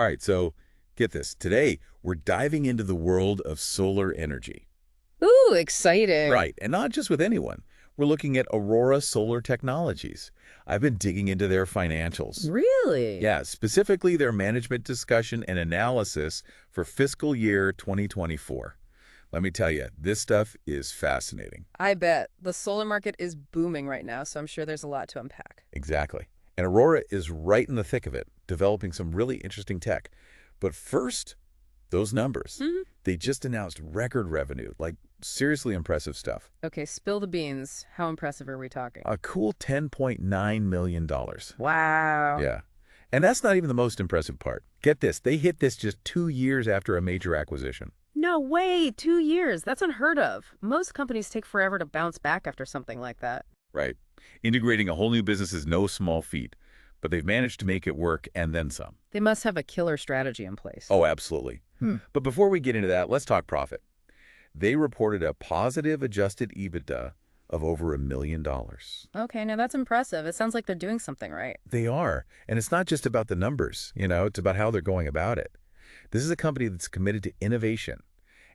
All right, so get this. Today, we're diving into the world of solar energy. Ooh, exciting. Right, and not just with anyone. We're looking at Aurora Solar Technologies. I've been digging into their financials. Really? Yeah, specifically their management discussion and analysis for fiscal year 2024. Let me tell you, this stuff is fascinating. I bet. The solar market is booming right now, so I'm sure there's a lot to unpack. Exactly. And Aurora is right in the thick of it, developing some really interesting tech. But first, those numbers. Hmm. They just announced record revenue, like seriously impressive stuff. Okay, spill the beans. How impressive are we talking? A cool $10.9 million. Wow. Yeah. And that's not even the most impressive part. Get this, they hit this just 2 years after a major acquisition. No way, 2 years. That's unheard of. Most companies take forever to bounce back after something like that. Right. Integrating a whole new business is no small feat, but they've managed to make it work and then some. They must have a killer strategy in place. Oh, absolutely. But before we get into that, let's talk profit. They reported a positive adjusted EBITDA of over $1 million. Okay, now that's impressive. It sounds like they're doing something right. They are. And it's not just about the numbers, it's about how they're going about it. This is a company that's committed to innovation,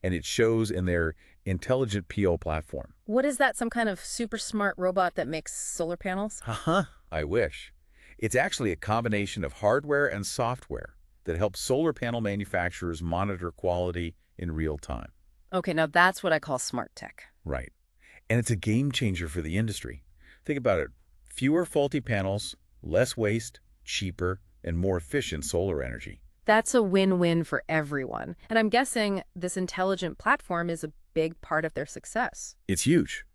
and it shows in their intelligent PO platform. What is that, some kind of super smart robot that makes solar panels? Haha, I wish. It's actually a combination of hardware and software that helps solar panel manufacturers monitor quality in real time. Okay, now that's what I call smart tech. Right. And it's a game changer for the industry. Think about it. Fewer faulty panels, less waste, cheaper, and more efficient solar energy. That's a win-win for everyone. And I'm guessing this intelligent platform is a big part of their success. It's huge.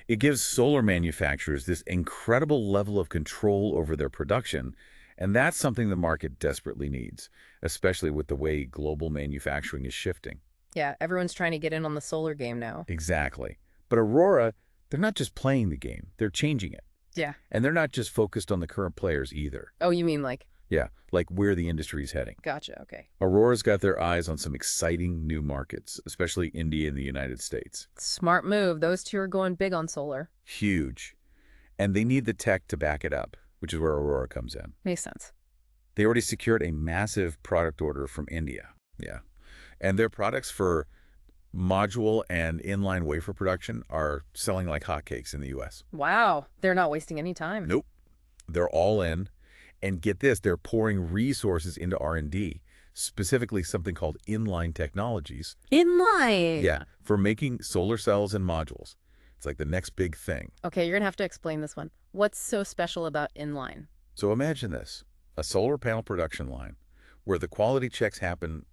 It gives solar manufacturers this incredible level of control over their production, and that's something the market desperately needs, especially with the way global manufacturing is shifting. Yeah, everyone's trying to get in on the solar game now. Exactly. But Aurora, they're not just playing the game, they're changing it. Yeah. And they're not just focused on the current players either. Oh, you mean like, Yeah, like where the industry's heading. gotcha, okay. Aurora's got their eyes on some exciting new markets, especially India and the United States. Smart move. Those two are going big on solar. Huge. And they need the tech to back it up, which is where Aurora comes in. Makes sense. They already secured a massive product order from India. Yeah. And their products for module and inline wafer production are selling like hotcakes in the US. Wow, they're not wasting any time. Nope. They're all in. And get this, they're pouring resources into R&D, specifically something called inline technologies. Inline. Yeah, for making solar cells and modules. It's like the next big thing. Okay, you're gonna have to explain this one. What's so special about inline? So imagine this, a solar panel production line where the quality checks happen,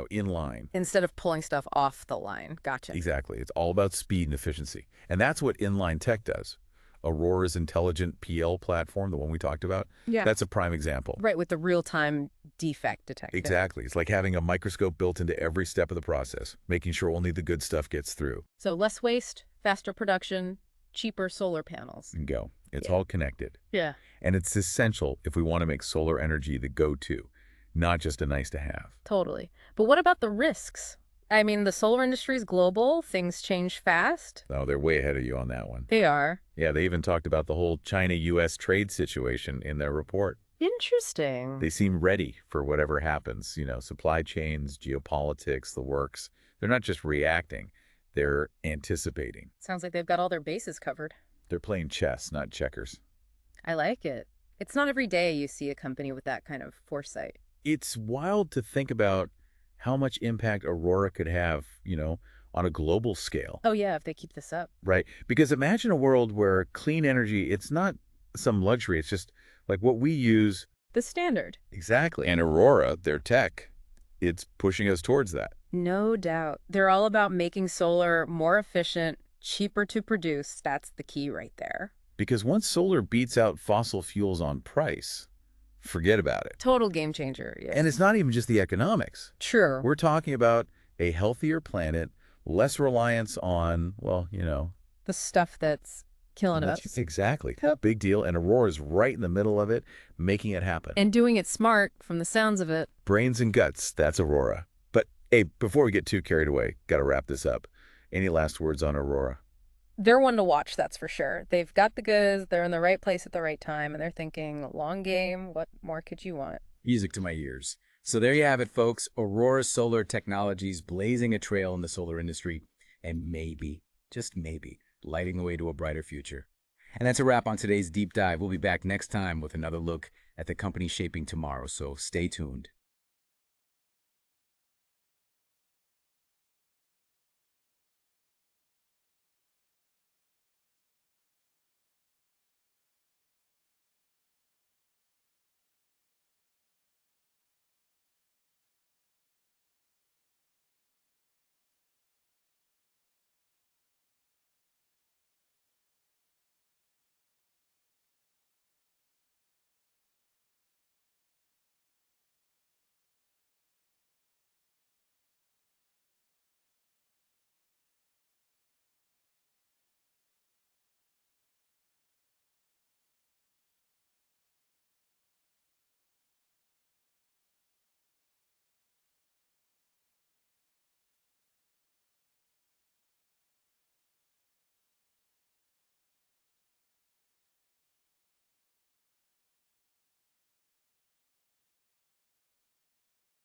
in line. Instead of pulling stuff off the line. Gotcha. Exactly. It's all about speed and efficiency. And that's what inline tech does. Aurora's intelligent PL platform, the one we talked about, Yeah. that's a prime example. Right, with the real-time defect detector. Exactly. It's like having a microscope built into every step of the process, making sure only the good stuff gets through. So less waste, faster production, cheaper solar panels. And go. It's Yeah. all connected. Yeah. And it's essential if we want to make solar energy the go-to, not just a nice to have. Totally. But what about the risks? I mean, the solar industry is global. Things change fast. Oh, they're way ahead of you on that one. They are. Yeah, they even talked about the whole China-US trade situation in their report. Interesting. They seem ready for whatever happens, supply chains, geopolitics, the works. They're not just reacting, they're anticipating. Sounds like they've got all their bases covered. They're playing chess, not checkers. I like it. It's not every day you see a company with that kind of foresight. It's wild to think about how much impact Aurora could have, on a global scale. Oh yeah, if they keep this up. Right? Because imagine a world where clean energy, it's not some luxury, it's just like what we use. The standard. Exactly. And Aurora, their tech, it's pushing us towards that. No doubt. They're all about making solar more efficient, cheaper to produce. That's the key right there. Because once solar beats out fossil fuels on price, forget about it. Total game changer. Yeah. And it's not even just the economics. True. We're talking about a healthier planet, less reliance on, The stuff that's killing us. Exactly. Big deal. And Aurora's right in the middle of it, making it happen. And doing it smart from the sounds of it. Brains and guts, that's Aurora. But hey, before we get too carried away, got to wrap this up. Any last words on Aurora? They're one to watch, that's for sure. They've got the goods, they're in the right place at the right time, and they're thinking, long game, what more could you want? Music to my ears. So there you have it, folks. Aurora Solar Technologies blazing a trail in the solar industry and maybe, just maybe, lighting the way to a brighter future. And that's a wrap on today's deep dive. We'll be back next time with another look at the company shaping tomorrow, so stay tuned.